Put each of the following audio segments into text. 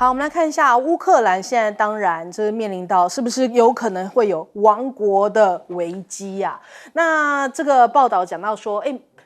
好，我们来看一下乌克兰现在当然就是面临到是不是有可能会有亡国的危机啊？那这个报道讲到说，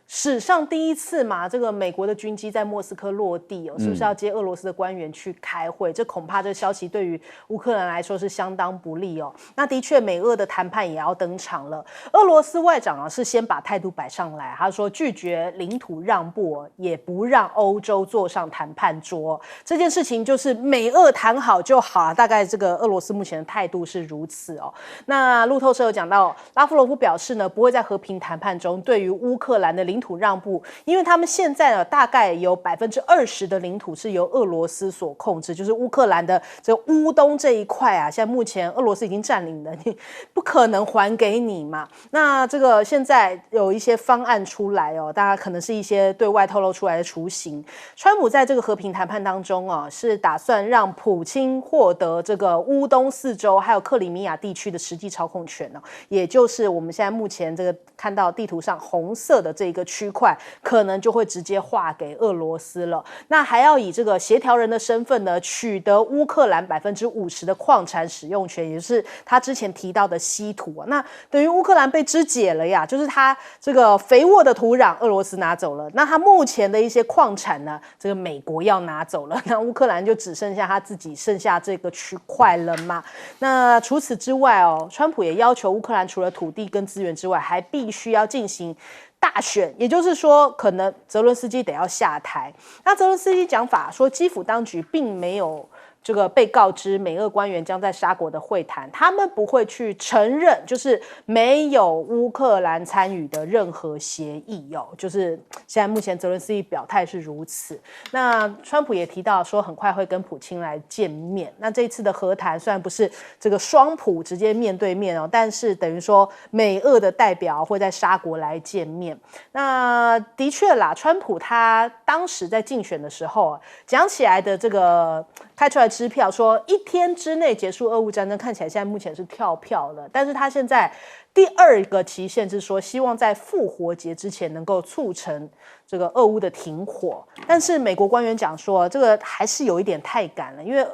史上第一次嘛，这个美国的军机在莫斯科落地哦，是不是要接俄罗斯的官员去开会？这恐怕这个消息对于乌克兰来说是相当不利哦。那的确，美俄的谈判也要登场了。俄罗斯外长啊是先把态度摆上来，他说拒绝领土让步，也不让欧洲坐上谈判桌。这件事情就是美俄谈好就好了，大概这个俄罗斯目前的态度是如此哦。那路透社有讲到，拉夫罗夫表示呢，不会在和平谈判中对于乌克兰的领土让步，因为他们现在呢大概有20%的领土是由俄罗斯所控制，就是乌克兰的这个乌东这一块啊，现在目前俄罗斯已经占领了，你不可能还给你嘛。那这个现在有一些方案出来哦，大家可能是一些对外透露出来的雏形。川普在这个和平谈判当中啊，是打算让普京获得这个乌东4州还有克里米亚地区的实际操控权哦，也就是我们现在目前这个看到地图上红色的这个区块，可能就会直接划给俄罗斯了。那还要以这个协调人的身份呢，取得乌克兰50%的矿产使用权，也就是他之前提到的稀土啊。那等于乌克兰被肢解了呀，就是他这个肥沃的土壤俄罗斯拿走了，那他目前的一些矿产呢，这个美国要拿走了，那乌克兰就只剩下他自己剩下这个区块了嘛。那除此之外哦，川普也要求乌克兰除了土地跟资源之外，还必须要进行大选，也就是说，可能泽伦斯基得要下台。那泽伦斯基讲法说，基辅当局并没有这个被告知美俄官员将在沙国的会谈，他们不会去承认，就是没有乌克兰参与的任何协议哦。就是现在目前泽伦斯基表态是如此。那川普也提到说，很快会跟普京来见面。那这一次的和谈虽然不是这个双普直接面对面哦，但是等于说美俄的代表会在沙国来见面。那的确啦，川普他当时在竞选的时候啊，讲起来的这个开出来支票说1天之内结束俄乌战争，看起来现在目前是跳票了。但是他现在第2个期限是说，希望在复活节之前能够促成这个俄乌的停火。但是美国官员讲说，这个还是有一点太赶了，因为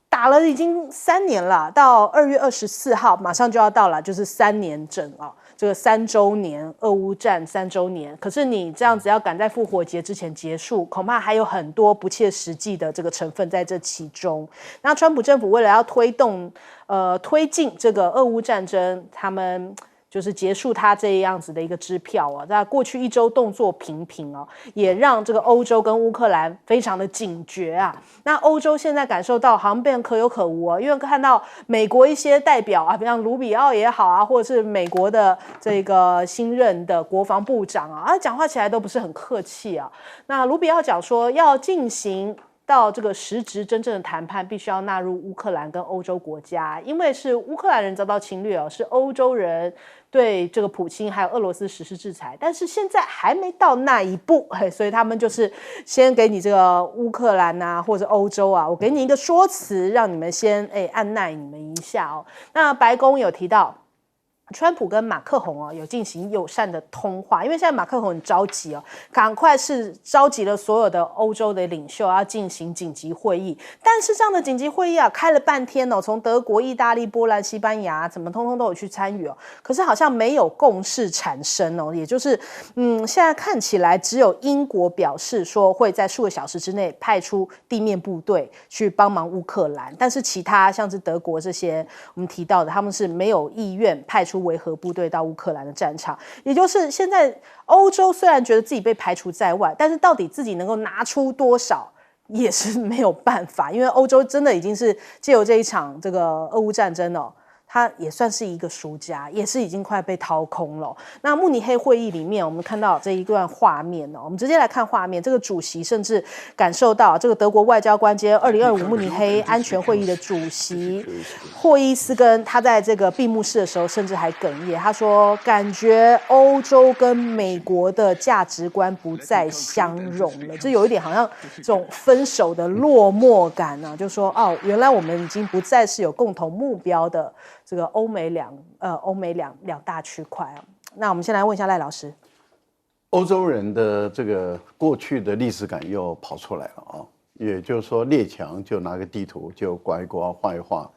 打了已经3年了，到2月24号马上就要到了，就是3年整啊。这个3周年，俄乌战3周年，可是你这样子要赶在复活节之前结束，恐怕还有很多不切实际的这个成分在这其中。那川普政府为了要推进这个俄乌战争，他们就是结束他这样子的一个支票啊，在过去1周动作频频哦，也让这个欧洲跟乌克兰非常的警觉啊。那欧洲现在感受到好像变得可有可无啊，因为看到美国一些代表啊，比方卢比奥也好啊，或者是美国的这个新任的国防部长啊，讲话起来都不是很客气啊。那卢比奥讲说要进行到这个实质真正的谈判，必须要纳入乌克兰跟欧洲国家，因为是乌克兰人遭到侵略哦，是欧洲人对这个普京还有俄罗斯实施制裁，但是现在还没到那一步，所以他们就是先给你这个乌克兰啊或者欧洲啊，我给你一个说辞，让你们先按耐你们一下哦。那白宫有提到，川普跟马克宏有进行友善的通话，因为现在马克宏很着急哦，赶快是召集了所有的欧洲的领袖要进行紧急会议。但是这样的紧急会议啊，开了半天哦，从德国、意大利、波兰、西班牙怎么通通都有去参与哦，可是好像没有共识产生哦，也就是现在看起来只有英国表示说会在数个小时之内派出地面部队去帮忙乌克兰，但是其他像是德国这些我们提到的，他们是没有意愿派出维和部队到乌克兰的战场。也就是现在欧洲虽然觉得自己被排除在外，但是到底自己能够拿出多少也是没有办法，因为欧洲真的已经是借由这一场这个俄乌战争哦，他也算是一个输家，也是已经快被掏空了。那慕尼黑会议里面，我们看到这一段画面哦，我们直接来看画面。这个主席甚至感受到这个德国外交官兼2025慕尼黑安全会议的主席霍伊斯根，他在这个闭幕式的时候甚至还哽咽，他说感觉欧洲跟美国的价值观不再相容了，这有一点好像这种分手的落寞感啊，就说哦，原来我们已经不再是有共同目标的这个欧美两大区块啊。那我们先来问一下赖老师，欧洲人的这个过去的历史感又跑出来了啊。也就是说列强就拿个地图就刮一刮画一画，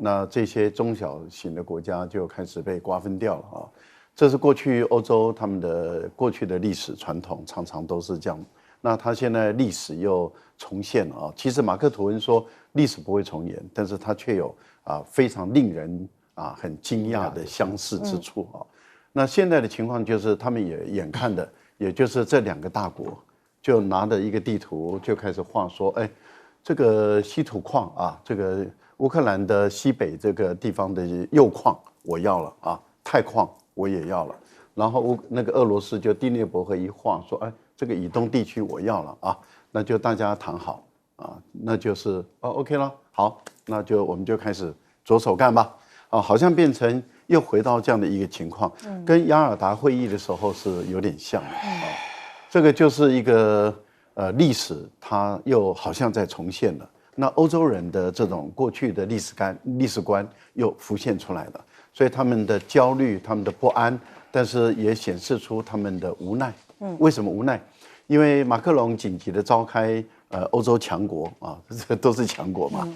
那这些中小型的国家就开始被瓜分掉了啊。这是过去欧洲他们的过去的历史传统，常常都是这样。那他现在历史又重现了啊。其实马克吐温说历史不会重演，但是他却有非常令人很惊讶的相似之处啊。那现在的情况就是他们也眼看的，也就是这2个大国就拿着一个地图就开始画说，哎，这个稀土矿啊，这个乌克兰的西北这个地方的铀矿我要了啊，钛矿我也要了。然后那个俄罗斯就第聂伯河一画说，哎，这个以东地区我要了啊，那就大家谈好啊，那就是OK 了，好，那就我们就开始着手干吧啊，好像变成又回到这样的一个情况，跟雅尔达会议的时候是有点像的啊。这个就是一个历史，它又好像在重现了。那欧洲人的这种过去的历史观又浮现出来了，所以他们的焦虑、他们的不安，但是也显示出他们的无奈。为什么无奈？因为马克龙紧急的召开欧洲强国啊，这都是强国嘛。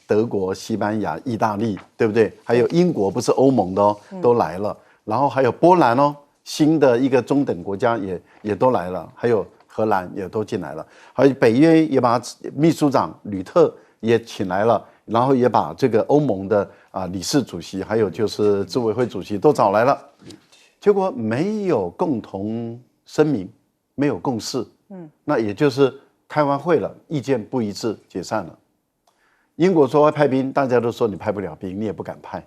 德国、西班牙、意大利，对不对？还有英国，不是欧盟的哦，都来了。然后还有波兰哦，新的一个中等国家也都来了，还有荷兰也都进来了，还有北约也把秘书长吕特也请来了，然后也把这个欧盟的理事主席，还有就是执委会主席都找来了。结果没有共同声明，没有共识，那也就是开完会了，意见不一致，解散了。英国说要派兵，大家都说你派不了兵，你也不敢派。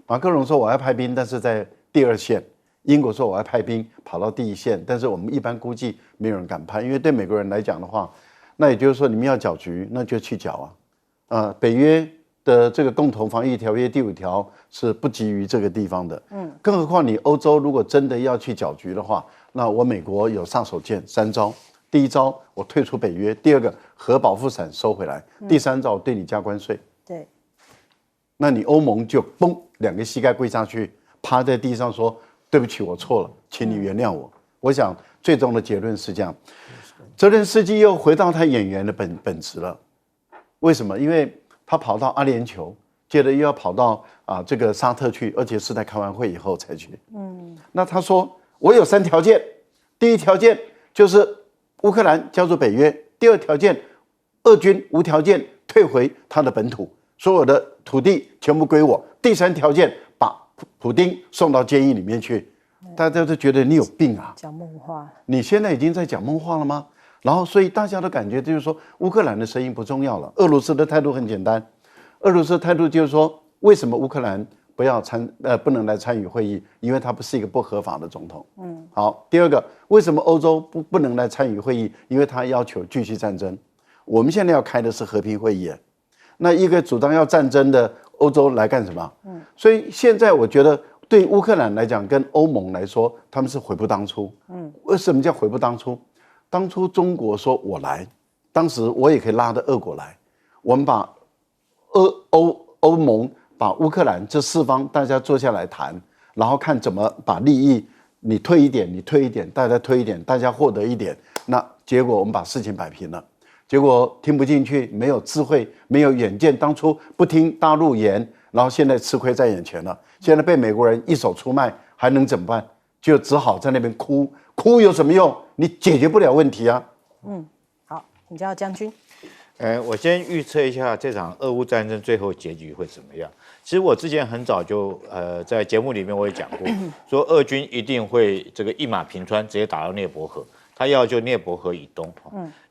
马克龙说我要派兵，但是在第2线。英国说我要派兵跑到第1线，但是我们一般估计没有人敢派，因为对美国人来讲的话，那也就是说你们要搅局，那就去搅啊。北约的这个共同防御条约第5条是不基于这个地方的，更何况你欧洲如果真的要去搅局的话，那我美国有杀手锏3招。第1招我退出北约，第2个核保护伞收回来，第3招我对你加关税。对，那你欧盟就嘣2个膝盖跪下去，趴在地上说对不起，我错了，请你原谅我。我想最终的结论是这样。泽连斯基又回到他演员的本质了。为什么？因为他跑到阿联酋，接着又要跑到这个沙特去，而且是在开完会以后才去。那他说我有3条件，第1条件就是乌克兰加入北约，第2条件俄军无条件退回他的本土，所有的土地全部归我，第3条件把普丁送到监狱里面去。大家都觉得你有病啊，讲梦话。你现在已经在讲梦话了吗？然后所以大家都感觉就是说乌克兰的声音不重要了。俄罗斯的态度很简单，俄罗斯的态度就是说，为什么乌克兰不能来参与会议？因为他不是一个不合法的总统。好，第2个，为什么欧洲不能来参与会议？因为他要求继续战争。我们现在要开的是和平会议，那一个主张要战争的欧洲来干什么？所以现在我觉得对乌克兰来讲，跟欧盟来说，他们是悔不当初。为什么叫悔不当初？当初中国说我来，当时我也可以拉着俄国来，我们把欧盟把乌克兰这4方大家坐下来谈，然后看怎么把利益你退一点，你退一点，大家退一点，大家获得一点。那结果我们把事情摆平了。结果听不进去，没有智慧，没有远见，当初不听大陆言，然后现在吃亏在眼前了。现在被美国人一手出卖，还能怎么办？就只好在那边哭，哭有什么用？你解决不了问题啊。好，请教将军。我先预测一下这场俄乌战争最后结局会怎么样。其实我之前很早就在节目里面我也讲过，说俄军一定会这个一马平川，直接打到涅伯河。他要就涅伯河以东，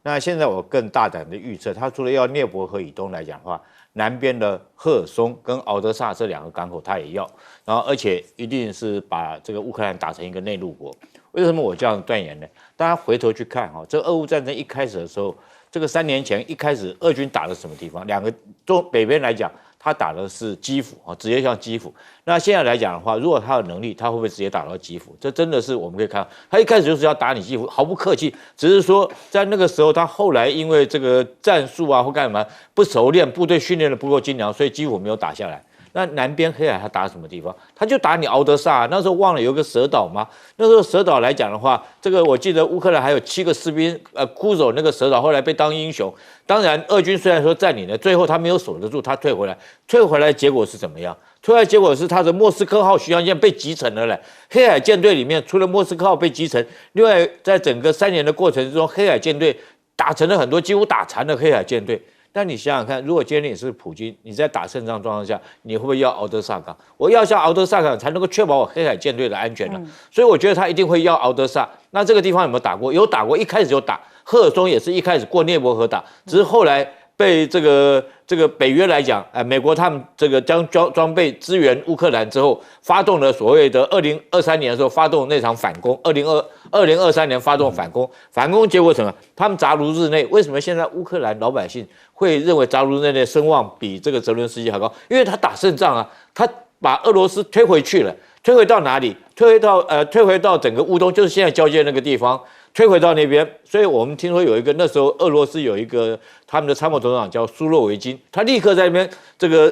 那现在我更大胆的预测，他除了要涅伯河以东来讲的话，南边的赫尔松跟敖德萨这2个港口他也要，然后而且一定是把这个乌克兰打成一个内陆国。为什么我这样断言呢？大家回头去看这个俄乌战争一开始的时候，这个3年前一开始俄军打了什么地方？2个北边来讲，他打的是基辅直接向基辅。那现在来讲的话，如果他有能力，他会不会直接打到基辅？这真的是我们可以看到，他一开始就是要打你基辅，毫不客气。只是说在那个时候，他后来因为这个战术或干嘛不熟练，部队训练的不够精良，所以基辅没有打下来。那南边黑海他打什么地方？他就打你敖德萨。那时候忘了有个蛇岛吗？那时候蛇岛来讲的话，这个我记得乌克兰还有7个士兵哭走那个蛇岛，后来被当英雄。当然，俄军虽然说占领了，最后他没有守得住，他退回来。退回来的结果是怎么样？退回来结果是他的莫斯科号巡洋舰被击沉了嘞。黑海舰队里面除了莫斯科号被击沉，另外在整个3年的过程之中，黑海舰队打沉了很多，几乎打残了黑海舰队。但你想想看，如果今天你是普京，你在打胜仗状况下，你会不会要敖德萨港？我要下敖德萨港才能够确保我黑海舰队的安全呢？所以我觉得他一定会要敖德萨。那这个地方有没有打过？有打过，一开始就打。赫尔松也是一开始过涅伯河打，只是后来被这个北约来讲，美国他们这个将装备支援乌克兰之后，发动了所谓的2023年的时候发动那场反攻，2023年发动反攻，反攻结果什么？他们砸卢日内。为什么现在乌克兰老百姓会认为扎卢日内的声望比这个泽伦斯基还高？因为他打胜仗啊，他把俄罗斯推回去了，推回到哪里？推回到整个乌东，就是现在交界那个地方。推回到那边，所以我们听说有一个那时候俄罗斯有一个他们的参谋总长叫苏洛维金，他立刻在那边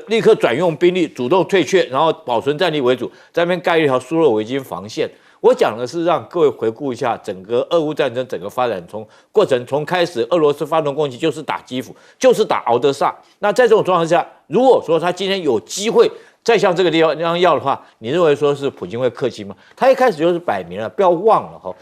立刻转用兵力，主动退却，然后保存战力为主，在那边盖一条苏洛维金防线。我讲的是让各位回顾一下整个俄乌战争整个发展过程，从开始俄罗斯发动攻击就是打基辅，就是打敖德萨。那在这种状况下，如果说他今天有机会再向这个地方要的话，你认为说是普京会客气吗？他一开始就是摆明了，不要忘了哈，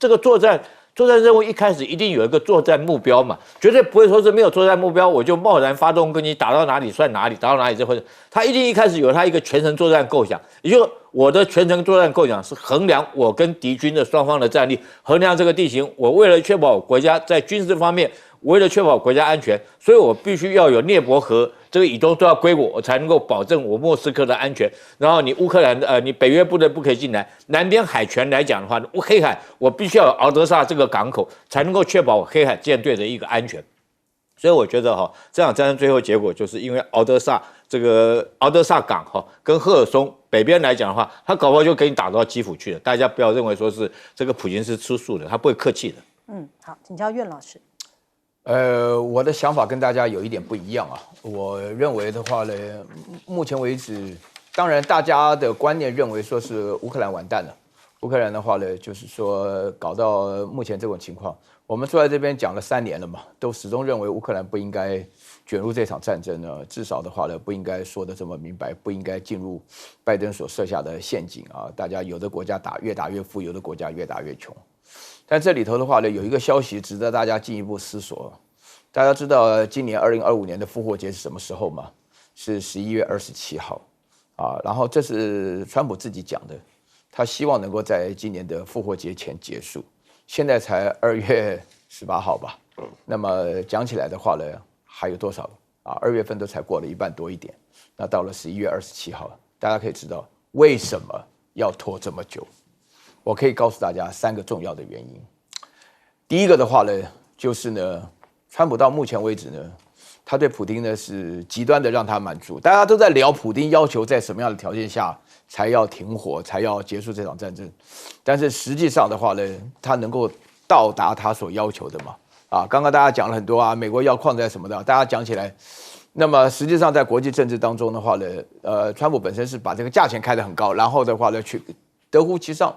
这个作战任务一开始一定有一个作战目标嘛，绝对不会说是没有作战目标我就贸然发动攻击，打到哪里算哪里，打到哪里这回事。他一定一开始有他一个全程作战构想，也就是我的全程作战构想是衡量我跟敌军的双方的战力，衡量这个地形，我为了确保国家在军事方面，为了确保国家安全，所以我必须要有涅伯河这个以东都要归我才能够保证我莫斯科的安全。然后你乌克兰你北约部队不可以进来，南边海权来讲的话，黑海我必须要有敖德萨这个港口，才能够确保我黑海舰队的一个安全。所以我觉得这场战争最后结果就是因为敖德萨港跟赫尔松北边来讲的话，他搞不好就给你打到基辅去了。大家不要认为说是这个普京是吃素的，他不会客气的。好，请教苑老师。我的想法跟大家有一点不一样啊。我认为的话呢，目前为止，当然大家的观念认为说是乌克兰完蛋了。乌克兰的话呢，就是说搞到目前这种情况，我们坐在这边讲了3年了嘛，都始终认为乌克兰不应该卷入这场战争呢，至少的话呢，不应该说得这么明白，不应该进入拜登所设下的陷阱啊。大家有的国家越打越富，有的国家越打越穷。但这里头的话呢，有一个消息值得大家进一步思索。大家知道今年2025年的复活节是什么时候吗？是11月27号啊。然后这是川普自己讲的，他希望能够在今年的复活节前结束。现在才2月18号吧。那么讲起来的话呢，还有多少啊？2月份都才过了一半多一点。那到了11月27号，大家可以知道为什么要拖这么久。我可以告诉大家3个重要的原因。第一个的话呢，就是呢，川普到目前为止呢，他对普丁呢是极端的让他满足。大家都在聊普丁要求在什么样的条件下才要停火，才要结束这场战争。但是实际上的话呢，他能够到达他所要求的嘛？刚刚大家讲了很多啊，美国要矿在什么的，大家讲起来。那么实际上在国际政治当中的话呢，川普本身是把这个价钱开得很高，然后的话呢，去得乎其上。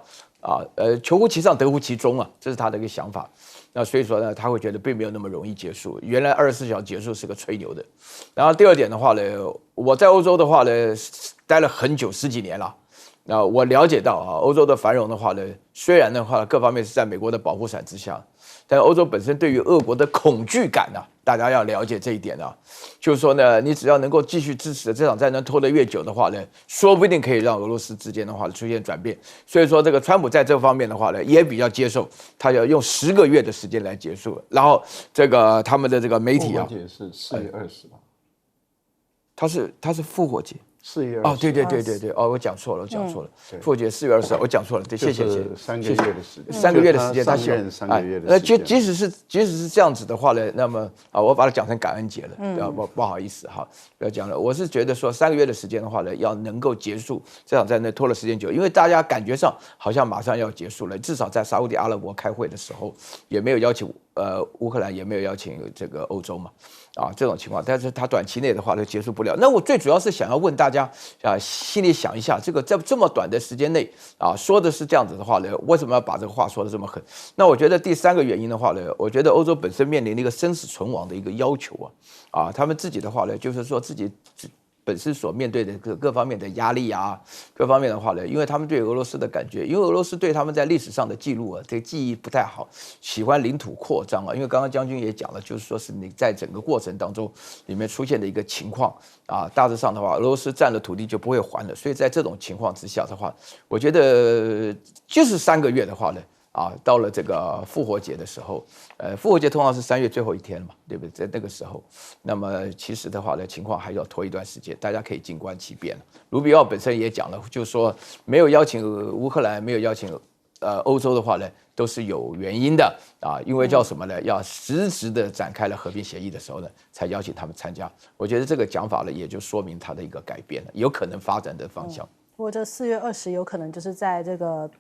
求乎其上，得乎其中啊，这是他的一个想法。那所以说呢，他会觉得并没有那么容易结束。原来24小时结束是个吹牛的。然后第二点的话呢，我在欧洲的话呢，待了很久，10几年了。那我了解到欧洲的繁荣的话呢，虽然的话各方面是在美国的保护伞之下，但欧洲本身对于俄国的恐惧感大家要了解这一点就是说呢，你只要能够继续支持这场战争拖得越久的话呢，说不定可以让俄罗斯之间的话出现转变。所以说这个川普在这方面的话呢，也比较接受，他要用10个月的时间来结束。然后这个他们的这个媒体复活节是4月20吧？他是复活节。4月20对，我讲错了，复活节4月20号，我讲错了，对，谢谢，3个月的时间，3个月的时间，他希望3个月的时间。即使是这样子的话呢，那么我把它讲成感恩节了，不好意思不要讲了。我是觉得说3个月的时间的话呢，要能够结束这场战争，拖了时间久，因为大家感觉上好像马上要结束了，至少在沙烏地阿拉伯开会的时候也没有乌克兰也没有邀请这个欧洲嘛，这种情况，但是它短期内的话就结束不了。那我最主要是想要问大家心里想一下，这个在这么短的时间内说的是这样子的话呢，为什么要把这个话说得这么狠？那我觉得第3个原因的话呢，我觉得欧洲本身面临一个生死存亡的一个要求他们自己的话呢，就是说自己本身所面对的各方面的压力各方面的话呢，因为他们对俄罗斯的感觉，因为俄罗斯对他们在历史上的记录这个记忆不太好，喜欢领土扩张因为刚刚将军也讲了，就是说是你在整个过程当中里面出现的一个情况大致上的话，俄罗斯占了土地就不会还了，所以在这种情况之下的话，我觉得就是3个月的话呢。到了这个复活节的时候，复活节通常是3月最后一天嘛，对不对？在那个时候，那么其实的话呢，情况还要拖一段时间，大家可以静观其变。卢比奥本身也讲了，就是说没有邀请乌克兰，没有邀请欧洲的话呢，都是有原因的因为叫什么呢？要实质的展开了和平协议的时候呢，才邀请他们参加。我觉得这个讲法呢，也就说明它的一个改变了，有可能发展的方向。不过这4月20有可能就是在这个。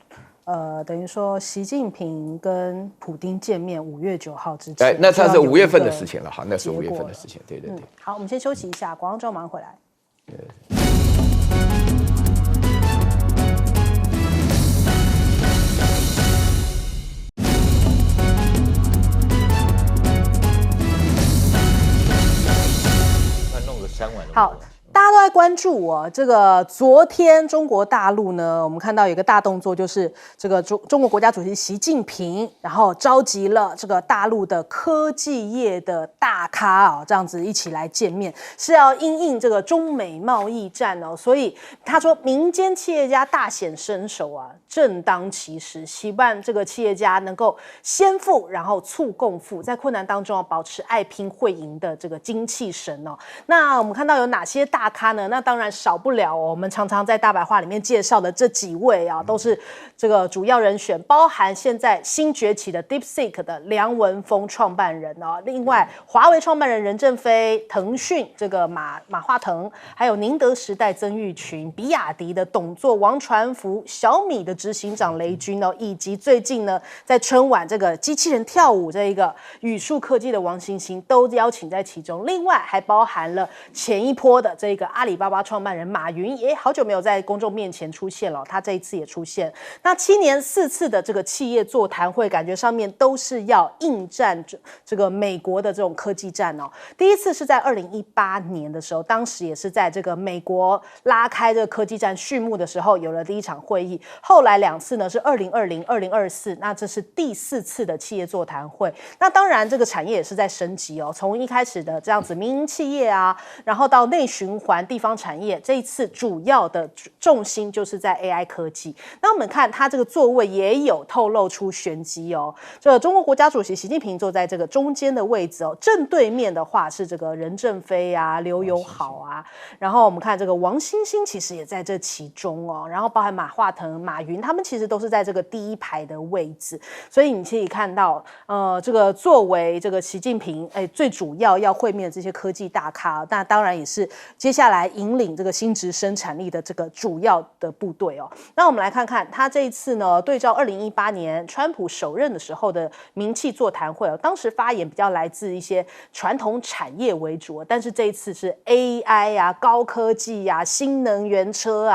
等于说习近平跟普丁见面5月9号之前，那它是5月份的事情了，好，那是5月份的事情，对对对。好，我们先休息一下，广告之后马上回来。弄个3碗。好。大家都在关注这个昨天中国大陆呢，我们看到有一个大动作，就是这个中国国家主席习近平，然后召集了这个大陆的科技业的大咖这样子一起来见面，是要因应这个中美贸易战所以他说民间企业家大显身手正当其时，期盼这个企业家能够先富，然后促共富，在困难当中保持爱拼会赢的这个精气神那我们看到有哪些大咖呢？那当然少不了我们常常在大白话里面介绍的这几位都是这个主要人选，包含现在新崛起的 DeepSeek 的梁文峰创办人另外华为创办人任正非，腾讯这个马化腾，还有宁德时代曾毓群，比亚迪的董座王传福，小米的执行长雷军以及最近呢在春晚这个机器人跳舞这一个语数科技的王星星都邀请在其中，另外还包含了前一波的这个阿里巴巴创办人马云，也好久没有在公众面前出现了，他这一次也出现。那7年4次的这个企业座谈会，感觉上面都是要应战这个美国的这种科技战第一次是在2018年的时候，当时也是在这个美国拉开这个科技战序幕的时候有了第一场会议，后来2次呢是2020、2024，那这是第4次的企业座谈会。那当然这个产业也是在升级从一开始的这样子民营企业然后到内循环地方产业，这一次主要的重心就是在 AI 科技。那我们看它这个座位也有透露出玄机这个中国国家主席习近平坐在这个中间的位置正对面的话是这个任正非刘友好然后我们看这个王星星其实也在这其中然后包含马化腾、马云，他们其实都是在这个第一排的位置，所以你可以看到这个作为这个习近平最主要会面的这些科技大咖，那当然也是接下来引领这个新质生产力的这个主要的部队那我们来看看他这一次呢，对照2018年川普首任的时候的名气座谈会当时发言比较来自一些传统产业为主但是这一次是 AI 高科技新能源车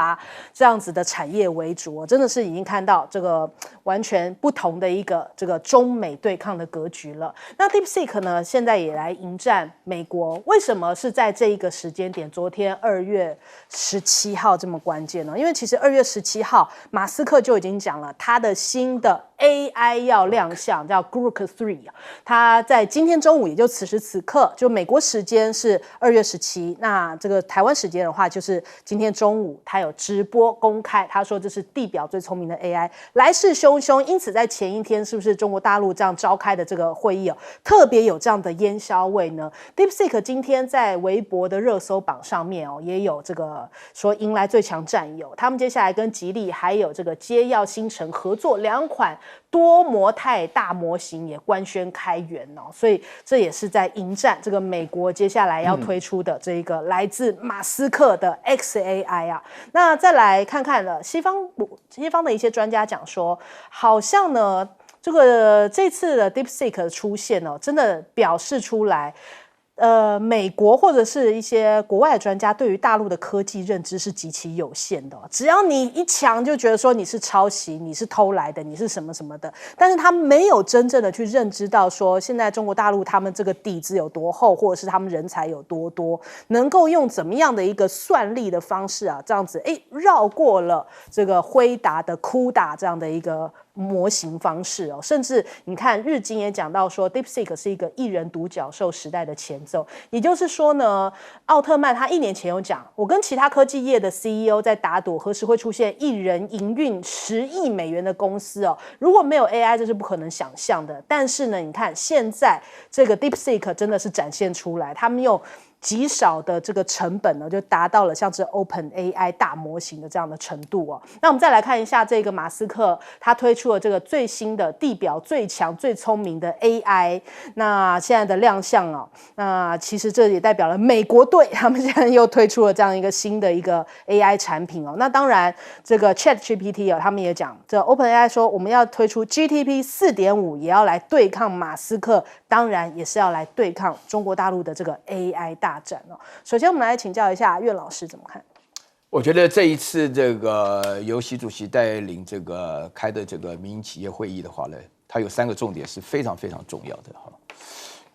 这样子的产业为主真的是已经看到这个完全不同的一个这个中美对抗的格局了。那 DeepSeek 呢，现在也来迎战美国，为什么是在这一个时间点？昨天2月17号这么关键呢？因为其实2月17号，马斯克就已经讲了他的新的 AI 要亮相，叫 Grok 3。他在今天中午，也就此时此刻，就美国时间是2月17，那这个台湾时间的话，就是今天中午，他有直播公开，他说这是地表最聪明的 AI， 来势汹汹。因此在前一天，是不是中国大陆这样召开的这个会议特别有这样的烟硝味呢 ？DeepSeek 今天在微博的热搜榜上面也有这个说迎来最强战友，他们接下来跟吉利还有这个接耀星辰合作2款多模态大模型也官宣开源所以这也是在迎战这个美国接下来要推出的这个来自马斯克的 XAI 那再来看看了西方的一些专家讲说，好像呢这次的 DeepSeek 的出现哦，真的表示出来。美国或者是一些国外的专家对于大陆的科技认知是极其有限的，只要你一强就觉得说你是抄袭，你是偷来的，你是什么什么的，但是他没有真正的去认知到说现在中国大陆他们这个底子有多厚，或者是他们人才有多多，能够用怎么样的一个算力的方式啊，这样子绕过了这个辉达的CUDA这样的一个模型方式哦，甚至你看日经也讲到说 DeepSeek 是一个一人独角兽时代的前奏，也就是说呢，奥特曼他1年前有讲，我跟其他科技业的 CEO 在打赌，何时会出现一人营运10亿美元的公司哦，如果没有 AI 这是不可能想象的，但是呢，你看现在这个 DeepSeek 真的是展现出来，他们用极少的这个成本呢，就达到了像是 OpenAI 大模型的这样的程度哦。那我们再来看一下这个马斯克他推出了这个最新的地表最强最聪明的 AI， 那现在的亮相哦，那其实这也代表了美国队他们现在又推出了这样一个新的一个 AI 产品哦。那当然这个 ChatGPT 哦，他们也讲这 OpenAI 说我们要推出 GPT 4.5， 也要来对抗马斯克，当然也是要来对抗中国大陆的这个 AI 大战哦。首先我们来请教一下岳老师怎么看？我觉得这一次这个由习主席带领这个开的这个民营企业会议的话呢，它有3个重点是非常非常重要的哈。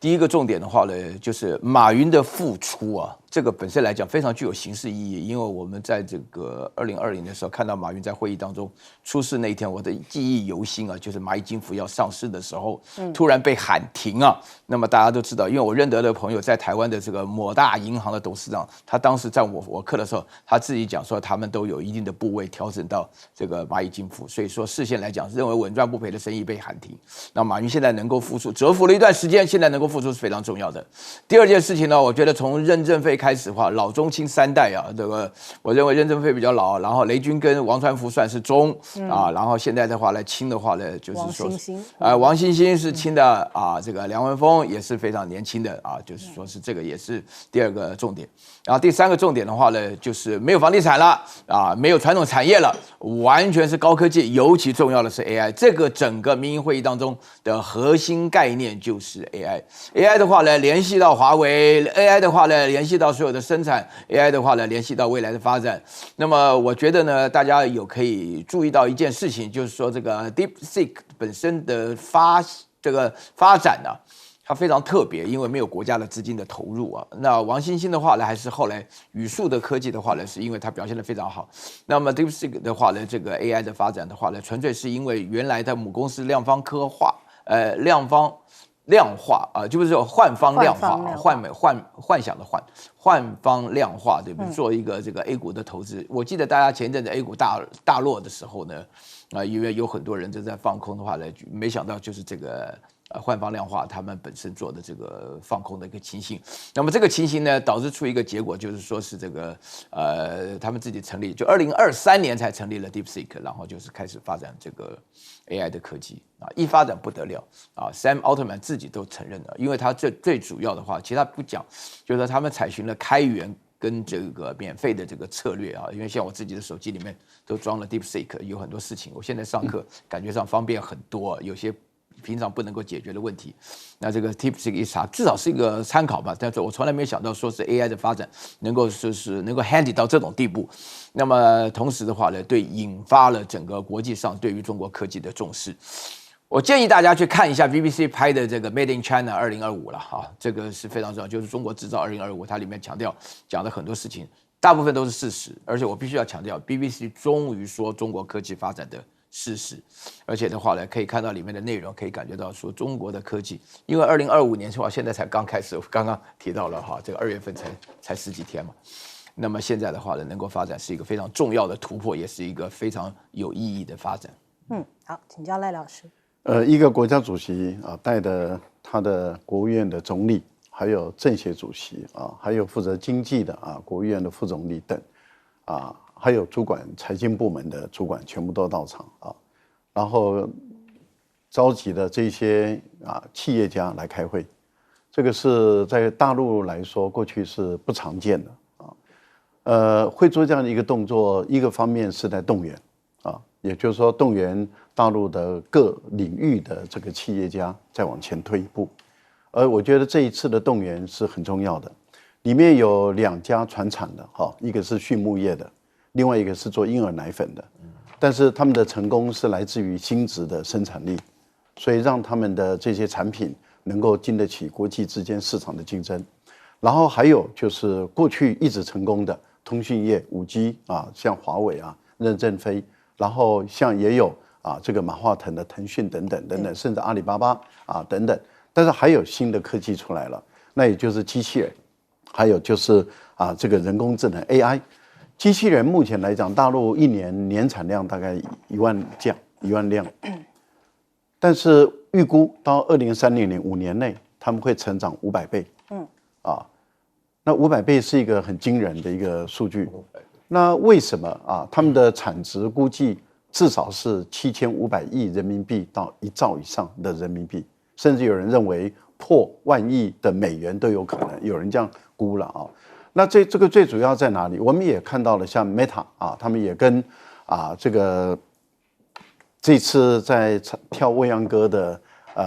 第一个重点的话呢，就是马云的复出啊，这个本身来讲非常具有形式意义，因为我们在这个2020的时候看到马云在会议当中出事那一天，我的记忆犹新啊，就是蚂蚁金服要上市的时候，突然被喊停啊。那么大家都知道，因为我认得的朋友在台湾的这个某大银行的董事长，他当时在我课的时候，他自己讲说他们都有一定的部位调整到这个蚂蚁金服，所以说事先来讲认为稳赚不赔的生意被喊停。那马云现在能够复出，蛰伏了一段时间，现在能够复出是非常重要的。第二件事情呢，我觉得从任正非开始的话，老中青3代啊，这个我认为任正非比较老，然后雷军跟王传福算是中啊，然后现在的话呢，青的话呢就是说王欣欣是青的啊，这个梁文峰也是非常年轻的啊，就是说是这个也是第2个重点。然后第3个重点的话呢，就是没有房地产了啊，没有传统产业了，完全是高科技，尤其重要的是 AI。这个整个民营会议当中的核心概念就是 AI。AI 的话呢，联系到华为 ；AI 的话呢，联系到所有的生产 ；AI 的话呢，联系到未来的发展。那么我觉得呢，大家有可以注意到一件事情，就是说这个 DeepSeek 本身的发展啊。它非常特别，因为没有国家的资金的投入啊。那王欣欣的话呢，还是后来语数的科技的话呢，是因为它表现得非常好。那么 DeepSeek 的话呢，这个 AI 的发展的话呢，纯粹是因为原来的母公司量方科化，量化啊，就是说幻方量化，幻想的幻方量化，对不对？做一个这个 A 股的投资。我记得大家前一阵子 A 股大落的时候呢，因为有很多人都在放空的话呢，没想到就是这个。幻方量化他们本身做的这个放空的一个情形，那么这个情形呢，导致出一个结果，就是说是这个他们自己成立，就2023年才成立了 DeepSeek， 然后就是开始发展这个 AI 的科技啊，一发展不得了啊 ，Sam Altman 自己都承认了，因为他最主要的话，其他不讲，就是说他们采取了开源跟这个免费的这个策略啊，因为像我自己的手机里面都装了 DeepSeek， 有很多事情，我现在上课感觉上方便很多，有些。平常不能够解决的问题，那这个 DeepSeek 一查，至少是一个参考吧。但是我从来没有想到说是 AI 的发展能够handy 到这种地步。那么同时的话呢，引发了整个国际上对于中国科技的重视。我建议大家去看一下 BBC 拍的这个 Made in China 2025了哈，这个是非常重要，就是中国制造2025，它里面讲的很多事情，大部分都是事实，而且我必须要强调 ，BBC 终于说中国科技发展的。事实，而且的话呢，可以看到里面的内容，可以感觉到说中国的科技，因为2025年的话，现在才刚开始，我刚刚提到了哈，这个2月份才10几天嘛，那么现在的话呢，能够发展是一个非常重要的突破，也是一个非常有意义的发展。好，请教赖老师。一个国家主席啊，带的他的国务院的总理，还有政协主席啊，还有负责经济的啊，国务院的副总理等啊。还有主管财经部门的主管全部都到场啊，然后召集的这些企业家来开会，这个是在大陆来说过去是不常见的啊。会做这样的一个动作，一个方面是在动员啊，也就是说动员大陆的各领域的这个企业家再往前推一步。而我觉得这一次的动员是很重要的，里面有2家传产的，一个是畜牧业的，另外一个是做婴儿奶粉的，但是他们的成功是来自于新质的生产力，所以让他们的这些产品能够经得起国际之间市场的竞争。然后还有就是过去一直成功的通讯业5G啊，像华为啊、任正非，然后像也有这个马化腾的腾讯等等等等，甚至阿里巴巴啊等等。但是还有新的科技出来了，那也就是机器人，还有就是这个人工智能 AI。机器人目前来讲，大陆一年年产量大概1万辆，但是预估到2030年5年内，他们会成长500倍。那500倍是一个很惊人的一个数据。那为什么他们的产值估计至少是7500亿人民币到1兆以上的人民币，甚至有人认为破10000亿的美元都有可能，有人这样估了那这个最主要在哪里？我们也看到了，像 Meta 他们也跟这次在跳未央歌的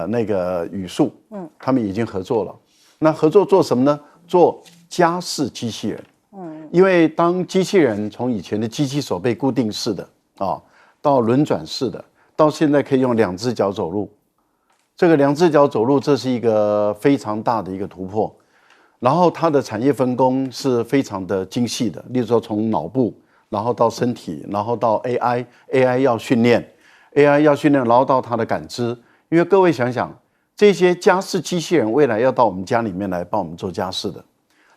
那个语速，他们已经合作了。那合作做什么呢？做家事机器人。因为当机器人从以前的机器手背固定式的到轮转式的，到现在可以用2只脚走路，这个2只脚走路，这是一个非常大的一个突破。然后它的产业分工是非常的精细的，例如说从脑部，然后到身体，然后到 AI 要训练，然后到它的感知。因为各位想想，这些家事机器人未来要到我们家里面来帮我们做家事的，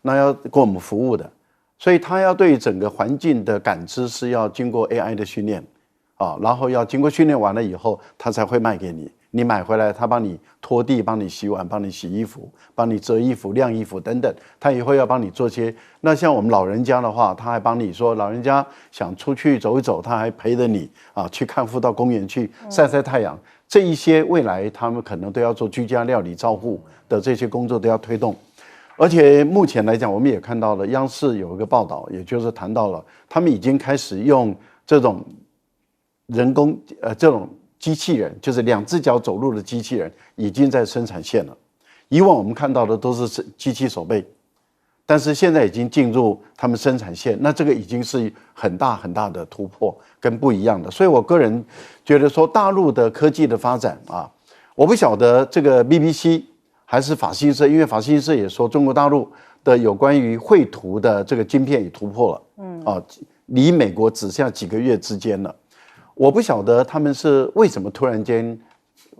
那要给我们服务的，所以它要对整个环境的感知是要经过 AI 的训练然后要经过训练完了以后，它才会卖给你。你买回来，他帮你拖地，帮你洗碗，帮你洗衣服，帮你折衣服、晾衣服等等，他也会要帮你做些。那像我们老人家的话，他还帮你说，老人家想出去走一走，他还陪着你去看护到公园去晒晒太阳。这一些未来他们可能都要做居家料理照护的这些工作都要推动。而且目前来讲，我们也看到了央视有一个报道，也就是谈到了他们已经开始用这种人工这种机器人，就是2只脚走路的机器人，已经在生产线了。以往我们看到的都是机器手背，但是现在已经进入他们生产线，那这个已经是很大很大的突破跟不一样的。所以我个人觉得说，大陆的科技的发展我不晓得这个 BBC 还是法新社，因为法新社也说中国大陆的有关于绘图的这个晶片也突破了，离美国只剩下几个月之间了。我不晓得他们是为什么突然间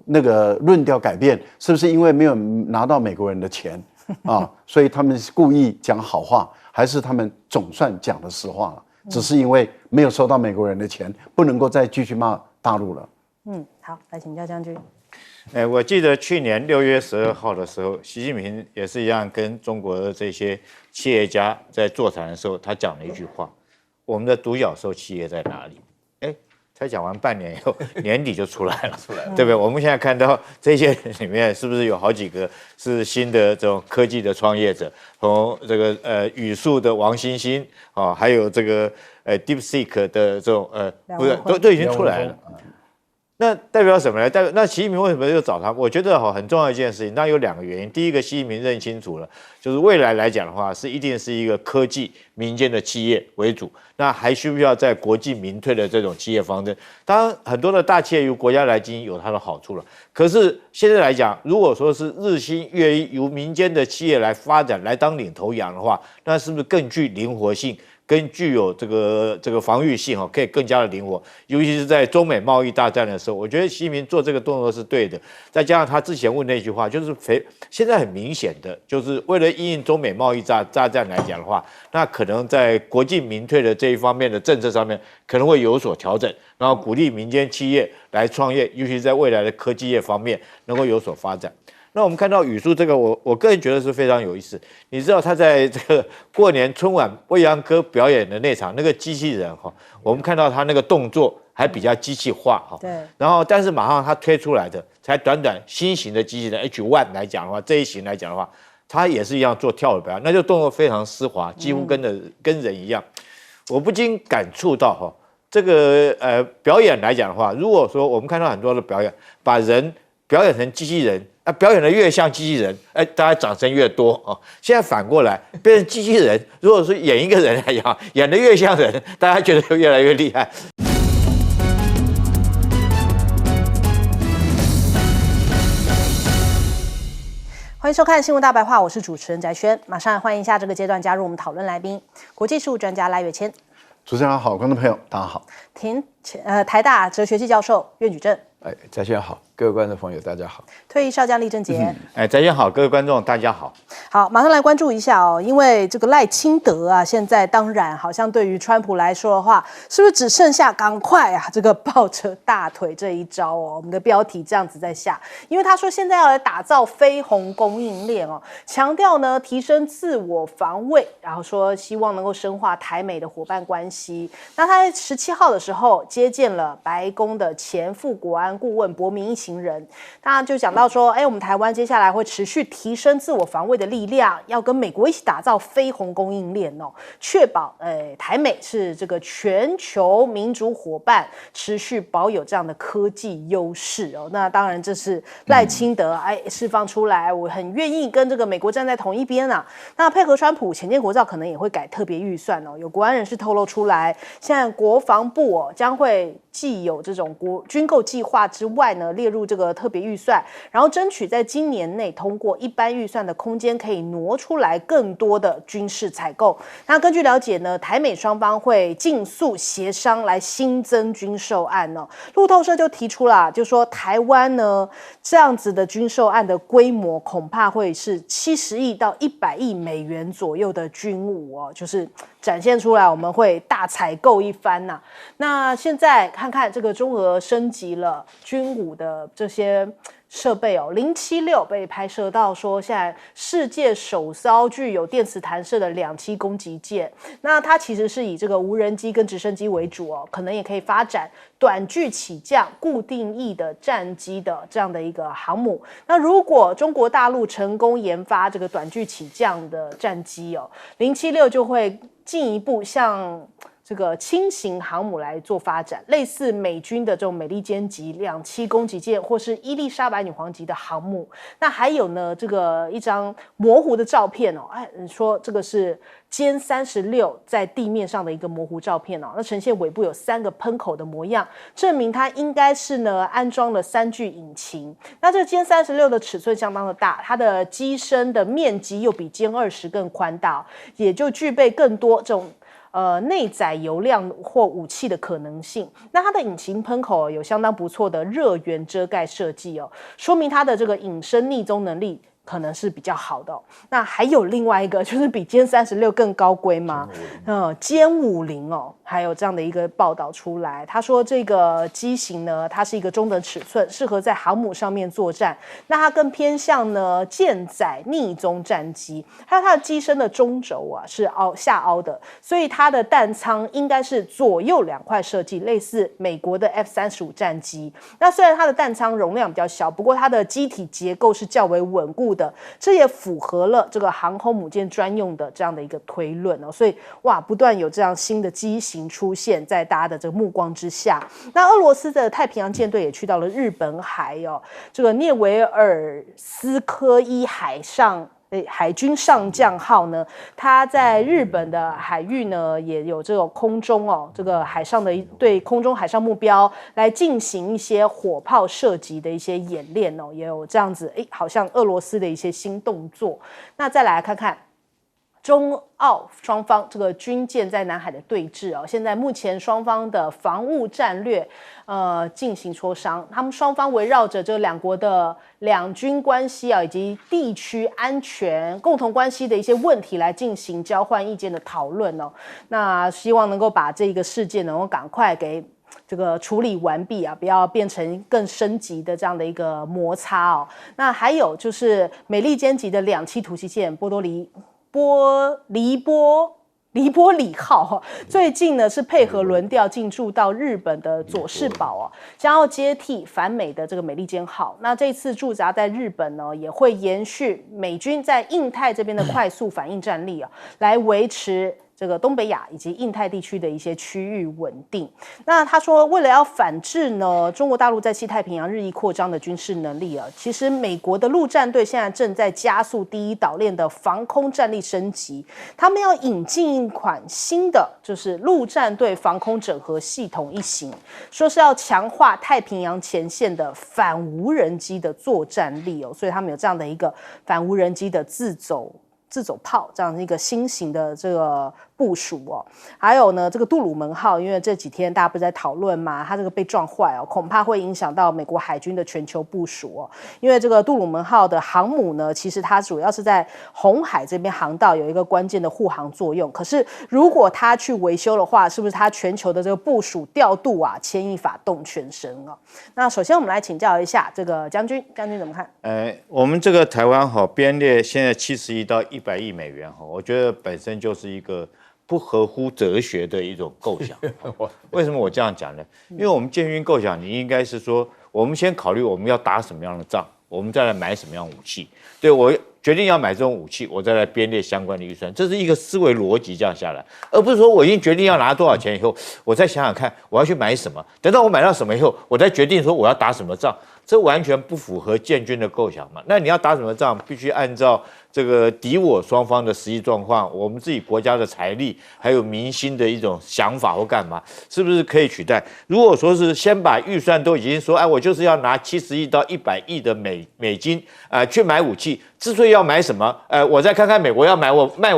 那个论调改变，是不是因为没有拿到美国人的钱所以他们故意讲好话，还是他们总算讲了实话了？只是因为没有收到美国人的钱，不能够再继续骂大陆了。好，来请教将军。我记得去年6月12号的时候，习近平也是一样跟中国的这些企业家在座谈的时候，他讲了一句话：我们的独角兽企业在哪里？才讲完半年以后，年底就出来了，对不对？我们现在看到这些人里面，是不是有好几个是新的这种科技的创业者？从这个语速的王星星还有这个DeepSeek 的这种不是都已经出来了。那代表什么呢？那习近平为什么又找他？我觉得很重要一件事情，那有2个原因。第一个，习近平认清楚了，就是未来来讲的话，一定是一个科技民间的企业为主，那还需不需要在国进民退的这种企业方针？当然，很多的大企业由国家来经营有它的好处了。可是现在来讲，如果说是日新月异，由民间的企业来发展，来当领头羊的话，那是不是更具灵活性？更具有这个防御性可以更加的灵活，尤其是在中美贸易大战的时候，我觉得习近平做这个动作是对的。再加上他之前问那句话，就是现在很明显的，就是为了因应中美贸易大战来讲的话，那可能在国进民退的这一方面的政策上面可能会有所调整，然后鼓励民间企业来创业，尤其在未来的科技业方面能够有所发展。那我们看到语速这个，我个人觉得是非常有意思。你知道他在这个过年春晚未央歌表演的那场，那个机器人我们看到他那个动作还比较机器化对。然后，但是马上他推出来的才短新型的机器人 H1 来讲的话，这一型来讲的话，他也是一样做跳舞表演，那就动作非常丝滑，几乎跟人一样。我不禁感触到这个表演来讲的话，如果说我们看到很多的表演，把人表演成机器人，表演的越像机器人，大家掌声越多哦。现在反过来变成机器人，如果说演一个人来讲，演得越像人，大家觉得越来越厉害。欢迎收看《新闻大白话》，我是主持人翟轩，马上来欢迎一下这个阶段加入我们讨论来宾，国际事务专家赖岳谦。主持人好，观众朋友大家好。台大哲学系教授苑举正。翟轩好，各位观众朋友大家好。退役少将厉正杰。翟轩好，各位观众大家好。好，马上来关注一下哦，因为这个赖清德啊，现在当然好像对于川普来说的话，是不是只剩下赶快啊这个抱着大腿这一招哦？我们的标题这样子在下，因为他说现在要来打造非红供应链哦，强调呢提升自我防卫，然后说希望能够深化台美的伙伴关系。那他在17号的时候接见了白宫的前副国安顾问伯明一行人，他就讲到说，我们台湾接下来会持续提升自我防卫的力量，要跟美国一起打造非红供应链哦，确保台美是这个全球民主伙伴，持续保有这样的科技优势哦。那当然这是赖清德释放出来，我很愿意跟这个美国站在同一边啊。那配合川普潜舰国造可能也会改特别预算哦。有国安人士透露出来，现在国防部将会既有这种军购计划之外呢，列入这个特别预算，然后争取在今年内通过一般预算的空间，可以挪出来更多的军事采购。那根据了解呢，台美双方会尽速协商来新增军售案哦。路透社就提出了，就说台湾呢这样子的军售案的规模恐怕会是70亿到100亿美元左右的军武哦，就是展现出来我们会大采购一番呐。那现在看看这个中俄升级了军武的这些设备哦，076被拍摄到说现在世界首艘具有电磁弹射的2栖攻击舰，那它其实是以这个无人机跟直升机为主哦，可能也可以发展短距起降固定翼的战机的这样的一个航母。那如果中国大陆成功研发这个短距起降的战机哦，076就会进一步向这个轻型航母来做发展，类似美军的这种美利坚级2栖攻击舰，或是伊丽莎白女皇级的航母。那还有呢，这个一张模糊的照片哦，说这个是歼36在地面上的一个模糊照片哦，那呈现尾部有3个喷口的模样，证明它应该是呢安装了3具引擎。那这个歼36的尺寸相当的大，它的机身的面积又比歼20更宽大，也就具备更多这种内载油量或武器的可能性。那它的引擎喷口有相当不错的热源遮盖设计哦，说明它的这个隐身匿踪能力可能是比较好的哦。那还有另外一个就是比歼36更高规吗？歼50哦，还有这样的一个报道出来，他说这个机型呢，它是一个中等尺寸，适合在航母上面作战。那它更偏向呢舰载匿踪战机，还有它的机身的中轴啊是下凹的，所以它的弹舱应该是左右2块设计，类似美国的 F-35战机。那虽然它的弹舱容量比较小，不过它的机体结构是较为稳固的，这也符合了这个航空母舰专用的这样的一个推论哦。所以不断有这样新的机型出现在大家的这个目光之下。那俄罗斯的太平洋舰队也去到了日本海哦，这个涅维尔斯科伊海军上将号呢，它在日本的海域呢也有这种空中这个海上的对空中海上目标来进行一些火炮射击的一些演练哦，也有这样子好像俄罗斯的一些新动作。那再来看看中澳双方这个军舰在南海的对峙哦，现在目前双方的防务战略进行磋商，他们双方围绕着这两国的两军关系以及地区安全共同关系的一些问题来进行交换意见的讨论哦。那希望能够把这个事件能够赶快给这个处理完毕不要变成更升级的这样的一个摩擦哦。那还有就是美利坚级的2栖突袭舰黎波里号最近呢是配合轮调进驻到日本的佐世保将要接替反美的这个美利坚号。那这次驻扎在日本呢，也会延续美军在印太这边的快速反应战力来维持这个东北亚以及印太地区的一些区域稳定。那他说，为了要反制呢，中国大陆在西太平洋日益扩张的军事能力啊，其实美国的陆战队现在正在加速第一岛链的防空战力升级，他们要引进一款新的，就是陆战队防空整合系统一型，说是要强化太平洋前线的反无人机的作战力哦，所以他们有这样的一个反无人机的自走炮这样的一个新型的这个部署哦。还有呢，这个杜鲁门号，因为这几天大家不是在讨论嘛，它这个被撞坏哦，恐怕会影响到美国海军的全球部署哦。因为这个杜鲁门号的航母呢，其实它主要是在红海这边航道有一个关键的护航作用。可是如果它去维修的话，是不是它全球的这个部署调度啊，牵一发动全身哦？那首先我们来请教一下这个将军怎么看？我们这个台湾编列现在71到100亿美元我觉得本身就是一个不合乎哲学的一种构想。为什么我这样讲呢？因为我们建军构想，你应该是说，我们先考虑我们要打什么样的仗，我们再来买什么样的武器。对，我决定要买这种武器，我再来编列相关的预算，这是一个思维逻辑这样下来，而不是说我已经决定要拿多少钱以后，我再想想看我要去买什么，等到我买到什么以后，我再决定说我要打什么仗，这完全不符合建军的构想嘛。那你要打什么仗，必须按照这个敌我双方的实际状况，我们自己国家的财力，还有民心的一种想法或干嘛，是不是可以取代？如果说是先把预算都已经说，我就是要拿70亿到100亿的美金去买武器，之所以要买什么，我再看看美国要卖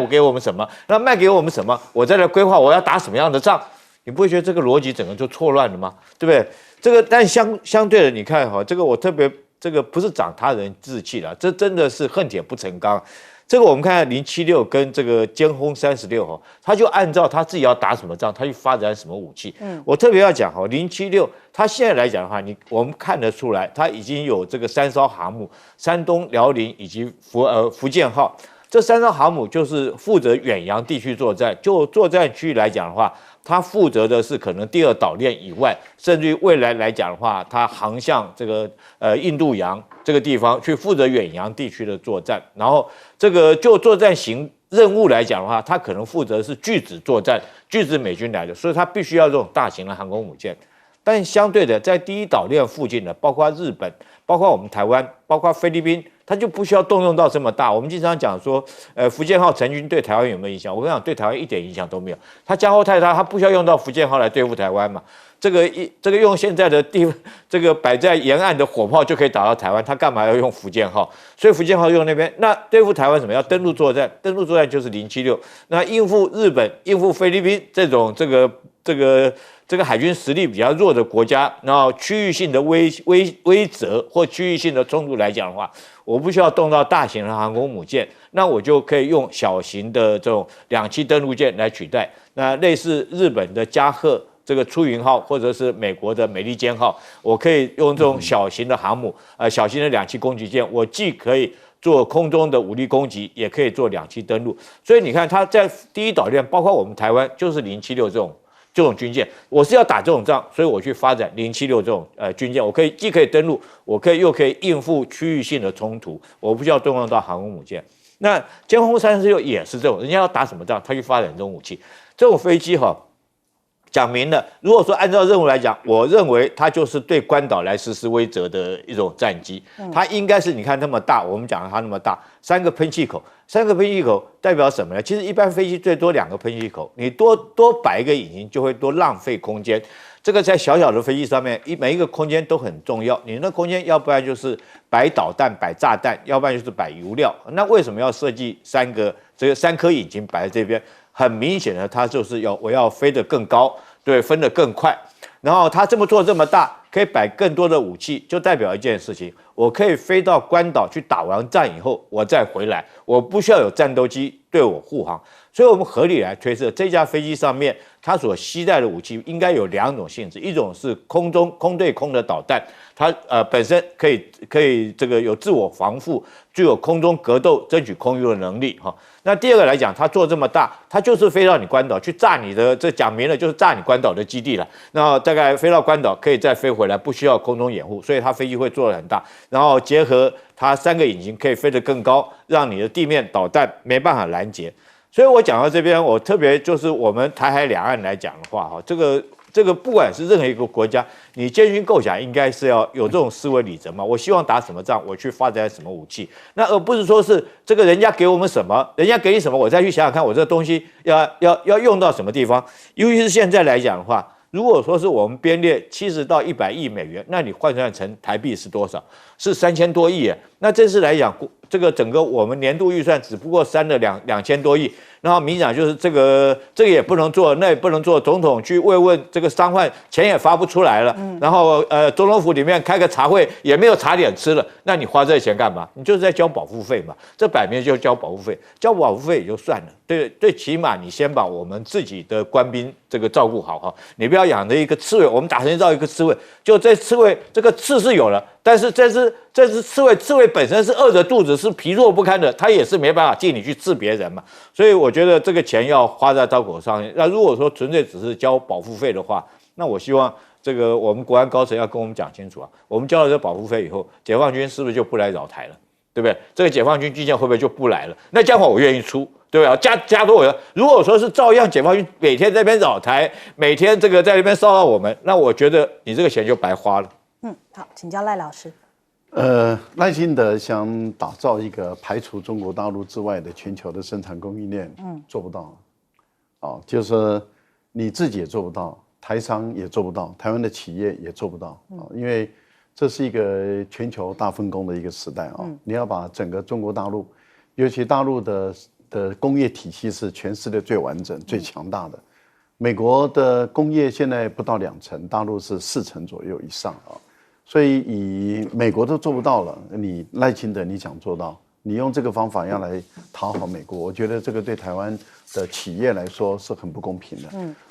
给我们什么，那卖给我们什么，我再来规划我要打什么样的仗，你不会觉得这个逻辑整个就错乱了吗？对不对？这个但相对的，你看这个我特别。这个不是长他人志气了，这真的是恨铁不成钢。这个我们看076跟这个歼轰36他就按照他自己要打什么仗，他去发展什么武器。我特别要讲076，他现在来讲的话，我们看得出来，他已经有这个3艘航母，山东、辽宁以及福建号。这3艘航母就是负责远洋地区作战，就作战区域来讲的话。它负责的是可能第二岛链以外，甚至于未来来讲的话，它航向这个印度洋这个地方去负责远洋地区的作战。然后这个就作战型任务来讲的话，它可能负责是拒止作战，拒止美军来的，所以它必须要这种大型的航空母舰。但相对的，在第一岛链附近的，包括日本、包括我们台湾、包括菲律宾，它就不需要动用到这么大。我们经常讲说，福建号成军对台湾有没有影响？我跟你讲，对台湾一点影响都没有。它加厚太大，它不需要用到福建号来对付台湾嘛。这个用现在的这个摆在沿岸的火炮就可以打到台湾，它干嘛要用福建号？所以福建号用那边，那对付台湾什么？要登陆作战，登陆作战就是076。那应付日本、应付菲律宾这种这个海军实力比较弱的国家，然后区域性的威慑或区域性的冲突来讲的话，我不需要动到大型的航空母舰，那我就可以用小型的这种2栖登陆舰来取代。那类似日本的加贺这个出云号，或者是美国的美利坚号，我可以用这种小型的航母，小型的2栖攻击舰，我既可以做空中的武力攻击，也可以做2栖登陆。所以你看，它在第一岛链，包括我们台湾，就是076这种军舰，我是要打这种仗，所以我去发展076这种军舰，我既可以登陆，又可以应付区域性的冲突，我不需要动用到航空母舰。那歼轰36也是这种，人家要打什么仗，他去发展这种武器，这种飞机讲明了，如果说按照任务来讲，我认为它就是对关岛来实施威慑的一种战机。它应该是你看那么大，我们讲它那么大，3个喷气口，3个喷气口代表什么呢？其实一般飞机最多2个喷气口，你多摆一个引擎就会多浪费空间。这个在小小的飞机上面，每一个空间都很重要。你那空间要不然就是摆导弹、摆炸弹，要不然就是摆油料。那为什么要设计3颗引擎摆在这边？很明显的，它就是我要飞得更高，对，飞得更快。然后它这么做这么大，可以摆更多的武器，就代表一件事情：我可以飞到关岛去打完战以后，我再回来，我不需要有战斗机对我护航。所以我们合理来推测，这架飞机上面它所携带的武器应该有2种性质，一种是空对空的导弹，它本身可以这个有自我防护，具有空中格斗、争取空域的能力哈。那第二个来讲，它做这么大，它就是飞到你关岛去炸你的，这讲明了就是炸你关岛的基地了。那大概飞到关岛可以再飞回来，不需要空中掩护，所以它飞机会做得很大，然后结合它3个引擎可以飞得更高，让你的地面导弹没办法拦截。所以我讲到这边，我特别就是我们台海两岸来讲的话，哈，这个不管是任何一个国家，你建军构想应该是要有这种思维理则嘛。我希望打什么仗，我去发展什么武器，那而不是说是这个人家给我们什么，人家给你什么，我再去想想看，我这个东西要用到什么地方。尤其是现在来讲的话，如果说是我们编列70到100亿美元，那你换算成台币是多少？是3000多亿耶。那这次来讲，这个整个我们年度预算只不过删了2000多亿。然后民进党就是这个也不能做，那也不能做，总统去慰问这个伤患，钱也发不出来了。然后总统府里面开个茶会也没有茶点吃了，那你花这钱干嘛？你就是在交保护费嘛，这摆明就交保护费，交保护费也就算了，对，起码你先把我们自己的官兵这个照顾好哈，你不要养着一个刺猬，我们打成造一个刺猬，就这刺猬这个刺是有了，但是这只刺猬本身是饿着肚子，是疲弱不堪的，它也是没办法替你去治别人嘛，所以我觉得这个钱要花在刀口上。那如果说纯粹只是交保护费的话，那我希望这个我们国安高层要跟我们讲清楚啊，我们交了这保护费以后，解放军是不是就不来扰台了？对不对？这个解放军军舰会不会就不来了？那这样的话我愿意出，对吧？加多我，如果说是照样解放军每天在那边扰台，每天这个在那边骚扰我们，那我觉得你这个钱就白花了。好，请教赖老师。赖清德想打造一个排除中国大陆之外的全球的生产供应链，做不到。就是你自己也做不到，台商也做不到，台湾的企业也做不到因为这是一个全球大分工的一个时代你要把整个中国大陆，尤其大陆的工业体系是全世界最完整、最强大的。美国的工业现在不到2成，大陆是4成左右以上所以以美国都做不到了，你赖清德你想做到，你用这个方法要来讨好美国，我觉得这个对台湾的企业来说是很不公平的。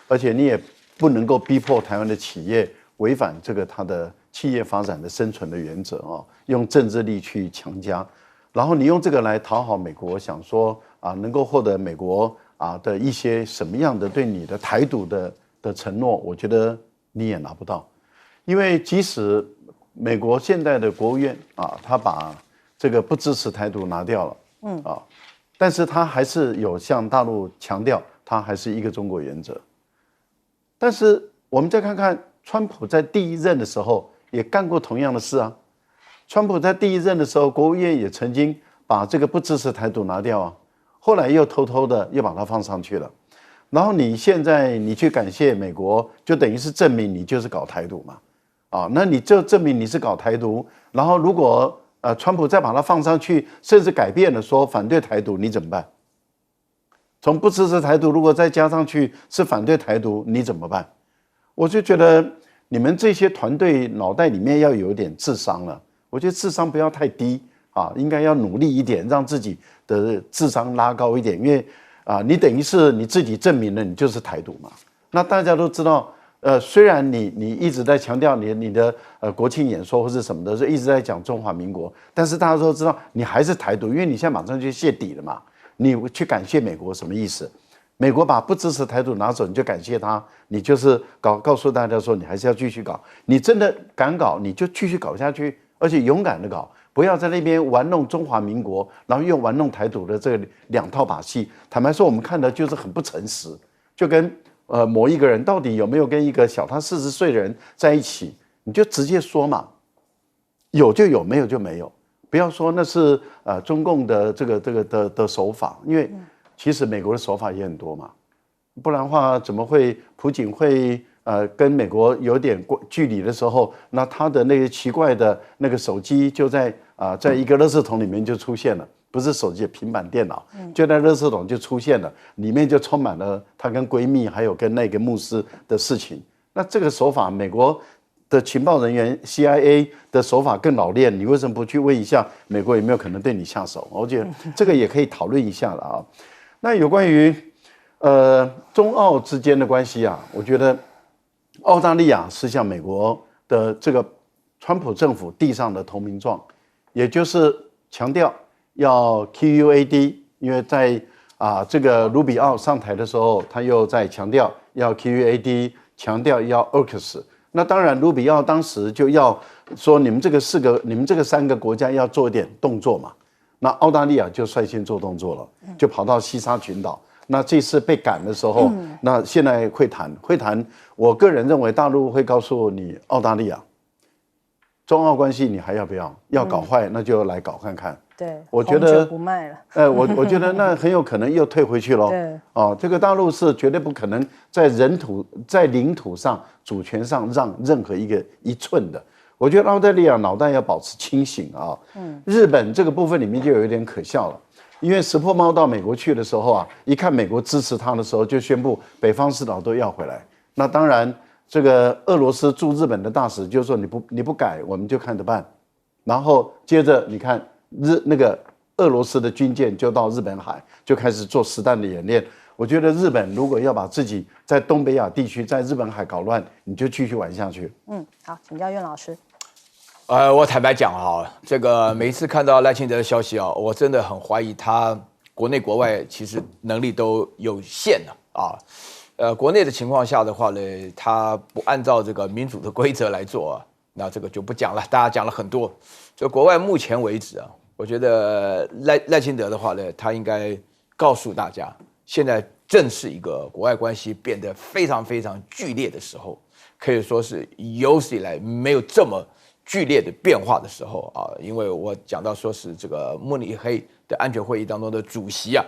而且你也不能够逼迫台湾的企业违反这个它的企业发展的生存的原则用政治力去强加，然后你用这个来讨好美国，想说能够获得美国的一些什么样的对你的台独的承诺，我觉得你也拿不到，因为即使美国现在的国务院他把这个不支持台独拿掉了，但是他还是有向大陆强调，他还是一个中国原则。但是我们再看看，川普在第1任的时候也干过同样的事啊。川普在第1任的时候，国务院也曾经把这个不支持台独拿掉后来又偷偷的又把它放上去了。然后你现在你去感谢美国，就等于是证明你就是搞台独嘛。那你就证明你是搞台独，然后如果川普再把它放上去，甚至改变了说反对台独，你怎么办？从不支持台独，如果再加上去是反对台独，你怎么办？我就觉得你们这些团队脑袋里面要有点智商了。我觉得智商不要太低应该要努力一点，让自己的智商拉高一点，因为你等于是你自己证明了你就是台独嘛。那大家都知道。虽然你一直在强调你的国庆演说或是什么的，是一直在讲中华民国，但是大家都知道你还是台独，因为你现在马上就泄底了嘛。你去感谢美国什么意思？美国把不支持台独拿走，你就感谢他，你就是告诉大家说你还是要继续搞。你真的敢搞，你就继续搞下去，而且勇敢的搞，不要在那边玩弄中华民国，然后又玩弄台独的这2套把戏。坦白说，我们看的就是很不诚实，就跟。某一个人到底有没有跟一个小他40岁的人在一起，你就直接说嘛，有就有，没有就没有，不要说那是中共的这个的手法，因为其实美国的手法也很多嘛，不然的话怎么会朴槿惠跟美国有点距离的时候，那他的那个奇怪的那个手机就在一个垃圾桶里面就出现了。不是手机，平板电脑就在垃圾桶就出现了，里面就充满了她跟闺蜜还有跟那个牧师的事情。那这个手法，美国的情报人员 CIA 的手法更老练，你为什么不去问一下美国有没有可能对你下手？我觉得这个也可以讨论一下了那有关于中澳之间的关系我觉得澳大利亚是向美国的这个川普政府递上的投名状，也就是强调。要 QUAD， 因为在这个卢比奥上台的时候，他又在强调要 QUAD， 强调要 AUKUS。那当然，卢比奥当时就要说你们这个3个国家要做一点动作嘛。那澳大利亚就率先做动作了，就跑到西沙群岛，那这次被赶的时候，那现在会谈，我个人认为大陆会告诉你，澳大利亚，中澳关系你还要不要？要搞坏那就来搞看看。对，我觉得红酒不卖了。我觉得那很有可能又退回去喽。对，哦，这个大陆是绝对不可能在领土上、主权上让任何一寸的。我觉得澳大利亚脑袋要保持清醒啊。日本这个部分里面就有一点可笑了，因为石破猫到美国去的时候啊，一看美国支持他的时候，就宣布北方四岛都要回来。那当然，这个俄罗斯驻日本的大使就说你不改，我们就看着办。然后接着你看。那个俄罗斯的军舰就到日本海，就开始做实弹的演练。我觉得日本如果要把自己在东北亚地区、在日本海搞乱，你就继续玩下去。好，请教苑老师。我坦白讲啊，这个每一次看到赖清德的消息啊，我真的很怀疑他国内国外其实能力都有限的啊。国内的情况下的话呢，他不按照这个民主的规则来做啊，那这个就不讲了。大家讲了很多，就国外目前为止啊。我觉得赖清德的话呢，他应该告诉大家，现在正是一个国外关系变得非常非常剧烈的时候，可以说是有史以来没有这么剧烈的变化的时候啊。因为我讲到说是这个慕尼黑的安全会议当中的主席啊，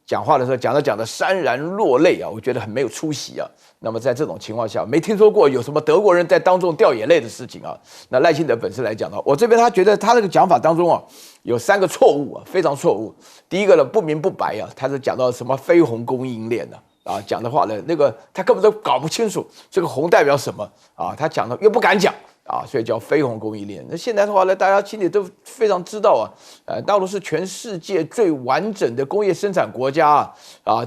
讲话的时候讲着潸然落泪啊，我觉得很没有出息啊。那么在这种情况下，没听说过有什么德国人在当众掉眼泪的事情啊。那赖清德本身来讲呢，我这边他觉得他那个讲法当中啊，有3个错误啊，非常错误。第一个呢，不明不白啊，他是讲到什么绯红供应链呢？讲的话呢，那个他根本都搞不清楚这个红代表什么啊，他讲的又不敢讲。所以叫绯红供应链。那现在的话呢，大家心里都非常知道啊，大陆是全世界最完整的工业生产国家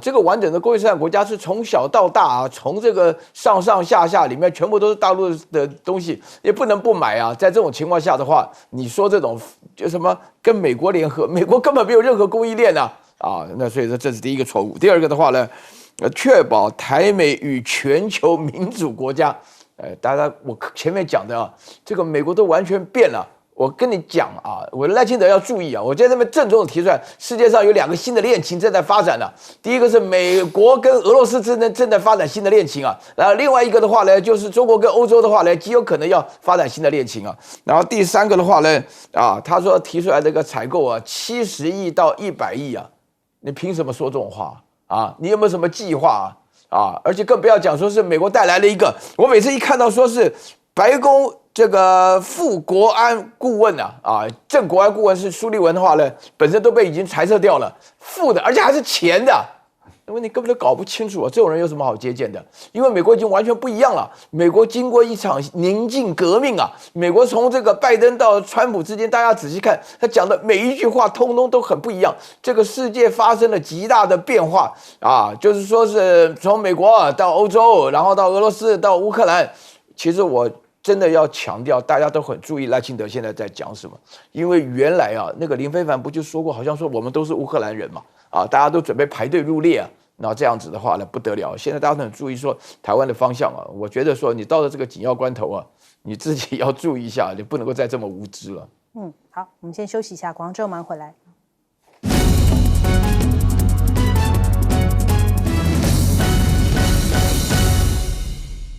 这个完整的工业生产国家是从小到大从这个上上下下里面全部都是大陆的东西，也不能不买啊。在这种情况下的话，你说这种就什么跟美国联合，美国根本没有任何供应链那所以说这是第一个错误。第二个的话呢，确保台美与全球民主国家。大家我前面讲的这个美国都完全变了。我跟你讲我赖清德要注意我在这边郑重的提出来，世界上有2个新的恋情正在发展第一个是美国跟俄罗斯正在发展新的恋情然后另外一个的话呢，就是中国跟欧洲的话呢，极有可能要发展新的恋情然后第3个的话呢他说提出来这个采购70亿到100亿你凭什么说这种话你有没有什么计划而且更不要讲说是美国带来了一个，我每次一看到说是白宫这个副国安顾问正国安顾问是苏利文的话呢，本身都被已经裁撤掉了，副的而且还是前的。因为你根本就搞不清楚这种人有什么好接见的？因为美国已经完全不一样了。美国经过一场宁静革命美国从这个拜登到川普之间，大家仔细看，他讲的每一句话，通通都很不一样。这个世界发生了极大的变化就是说是从美国到欧洲，然后到俄罗斯，到乌克兰。其实我真的要强调，大家都很注意赖清德现在在讲什么，因为原来那个林飞帆不就说过，好像说我们都是乌克兰人嘛。大家都准备排队入列那这样子的话呢不得了。现在大家都很注意说台湾的方向我觉得说你到了这个紧要关头你自己要注意一下，你不能够再这么无知了。好，我们先休息一下，广州马上回来。